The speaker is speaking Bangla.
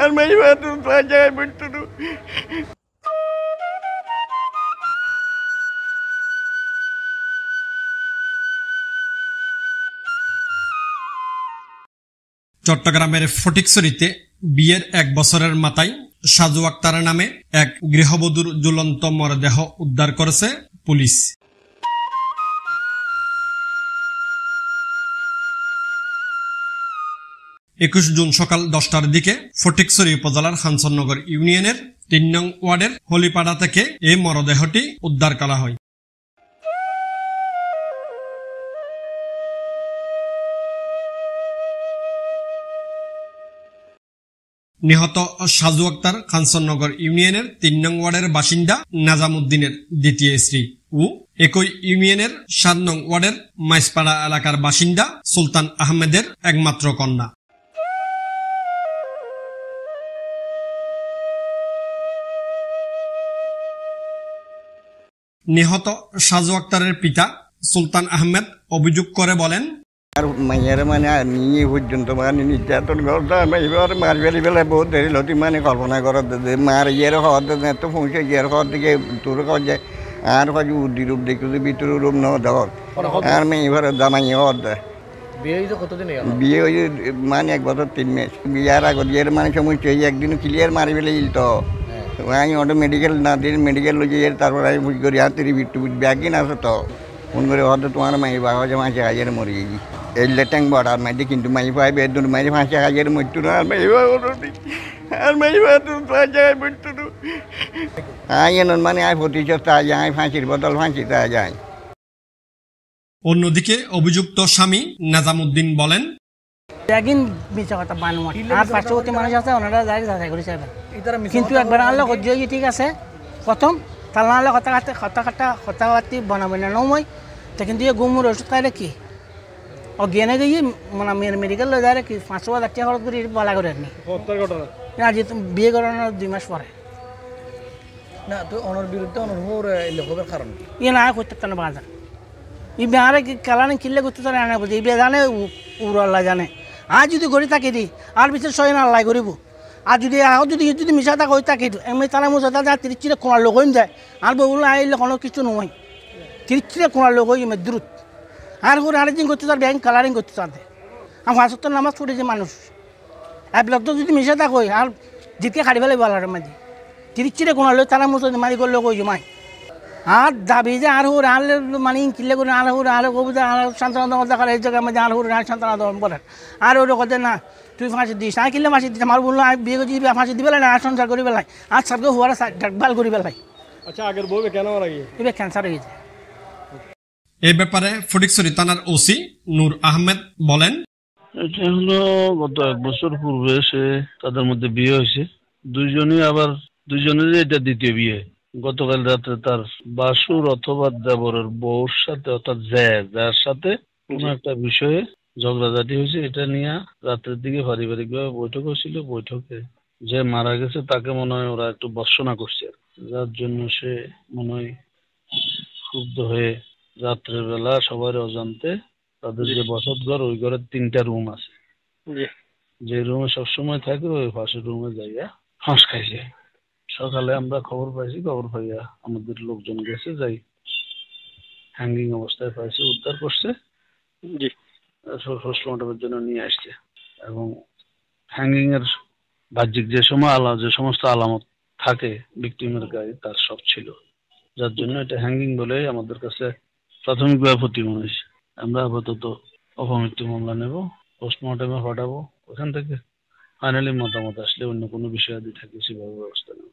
আর মাই বাদ জায়গায় বিট্টু চট্টগ্রামের ফটিকছড়িতে বিয়ের 1 বছরের মাথায় সাজু আক্তার নামে এক গৃহবধূর ঝুলন্ত মরদেহ উদ্ধার করেছে পুলিশ। একুশ জুন সকাল 10টার দিকে ফটিকছড়ি উপজেলার হানসনগর ইউনিয়নের 3 নং ওয়ার্ডের হলিপাড়া থেকে এই মরদেহটি উদ্ধার করা হয়। নিহত সাজু আক্তার খানসনগর ইউনিয়নের 3 নং ওয়ার্ডের বাসিন্দা নাজাম উদ্দিনের দ্বিতীয় স্ত্রী ও একই ইউনিয়নের 7 নং ওয়ার্ডের মাইসপাড়া এলাকার বাসিন্দা সুলতান আহমেদের একমাত্র কন্যা। নিহত সাজু আক্তারের পিতা সুলতান আহমেদ অভিযোগ করে বলেন, আর মাইয়ারে মানে নিয়ে পর্যন্ত মানে নির্যাতন করতো এবার মার বেলি বেলায় বহুত দেরি লতি মানে কল্পনা করার মার ইয়ের হওয়ার এত পৌঁছে ইয়ের হওয়ার দিকে তোর কাজ যায় আর কাজ উদ্দি রূপ দেখি ভিতর রূপ ন দেওয়ার আর মেয়ে এবার দামাই হওয়ার দেয় বিয়ে হয়ে মানে 1 বছর 3 মাস বিয়ার আগত ইয়ের মানে সমস্যা একদিন ক্লিয়ার মারি ফেলে তো আমি ওটা মেডিকেল না দিন মেডিকেল লই যাই তারপর আমি বুঝ করি আর তুই বিট্টু ব্যাগই না আছে তো ফোন করে হয়তো তোমার মাই বাবা যে মাসে হাজার মরে গেছি এই লেটাং বড় আর মাঝে কিন্তু মাই পাই বেদুন মাঝে 5,000 মৃত্যু না আর মাই জায়গায় মৃত্যু আই মানে আয় প্রতিশোধ তা যায় ফাঁসির বদল ফাঁসি তা যায়। অন্যদিকে অভিযুক্ত স্বামী নাজামুদ্দিন বলেন, একদিন মিছা কথা বানোয়া আর পার্শ্ববর্তী মানুষ আছে ওনারা যাই যাচাই করে চাইবেন কিন্তু একবার আনলে সহ্য হয়ে ঠিক আছে প্রথম তাহলে আনলে কথাবার্তি বানাবে না নয় তা কিন্তু গুমুর ওষুধ খাইলে কি অজ্ঞানে গিয়ে মানে মেডিকেল লয়ে যায় কি 500,000 টাকা খরচ করে বলা করে নি আর যে বিয়ে করানোর 2 মাস পরে না তো ওনার বিরুদ্ধে ওনার লেখকের কারণ ইয়ে না করতে কেন বাজার এই বেহারে কালানে কিনলে করতে চায় না বুঝি এই বে জানে উড়াল্লা জানে আর যদি গড়ি থাকে দি আর পিছিয়ে সয় না আল্লাহ করিব আর যদি মিশা থাকা হয়ে থাকে এমনি তারা মোজা যা 30 কোনার লোক হয়ে যায় আর বউল আইলে কোনো কিছু নয় 30 কোনার লোক হয়ে দ্রুত আর করে আরেকদিন করতে চার ব্যাংক কালারিং করতে চাতে আর 5 নামাজ পড়েছে মানুষ এক লোক তো যদি মিশা থাক আর জিতকে খাড়ি ফেলে বলার মাঝে 30 কোনার লোক তারা মোজা মারি করলে কই জমায় আর দাবি যে আর হোর আনলে মানে কিনলে করে আর হোর আলো কবিতা আর সান্ত্বনা দেখার এই জায়গার মধ্যে আর হোর আর সান্ত্বনা বলেন আর ওর কথা না তুই ফাঁসি দিস আর কিনলে ফাঁসি দিস আমার বললো বিয়ে করছি ফাঁসি দিবে না আর সংসার করি বেলাই আর সারকে হওয়ার দেখভাল করি বেলাই। আচ্ছা আগের বউবে কেন মারা গিয়ে এবার ক্যান্সার হয়ে গেছে। এ ব্যাপারে ফটিকছড়ি থানার ওসি নূর আহমেদ বলেন, এটা হলো গত 1 বছর পূর্বে সে তাদের মধ্যে বিয়ে হয়েছে দুইজনেরই এটা দ্বিতীয় বিয়ে। গতকাল রাতে তার বাসুর অথবা দেবরের বউর সাথে অর্থাৎ যার সাথে কোনো একটা বিষয়ে ঝগড়াঝাটি হয়েছে। এটা নিয়ে রাতের দিকে পারিবারিকভাবে বৈঠক হয়েছিল। বৈঠকে যে মারা গেছে তাকে মনে হয় ওরা একটু ভর্ৎসনা করছে, যার জন্য সে মনে হয় ক্ষুব্ধ হয়ে রাত্রের বেলা সবার অজান্তে তাদের যে বসত ঘর ওই ঘরের 3টা রুম আছে, যে রুমে সবসময় থাকে ওই পাশের রুমে যাইয়া ফাঁস খাইছে। সকালে আমরা খবর পাইয়া আমাদের লোকজন গেছে, যাই হ্যাঙ্গিং অবস্থায় পাইছে, উদ্ধার করছে, পোস্টমর্টমের জন্য নিয়ে আসছে। এবং হ্যাঙ্গিং এর বাহ্যিক যে সমস্ত আলামত থাকে ভিকটিমের গায়ে তার সব ছিল, যার জন্য এটা হ্যাঙ্গিং বলে আমাদের কাছে প্রাথমিকভাবে প্রতিমন হয়েছে। আমরা আপাতত অপমৃত্যু মামলা নেব, পোস্টমর্টমে পাঠাবো, ওখান থেকে ফাইনালি মতামত আসলে অন্য কোনো বিষয়াদি থাকে সেভাবে ব্যবস্থা নেব।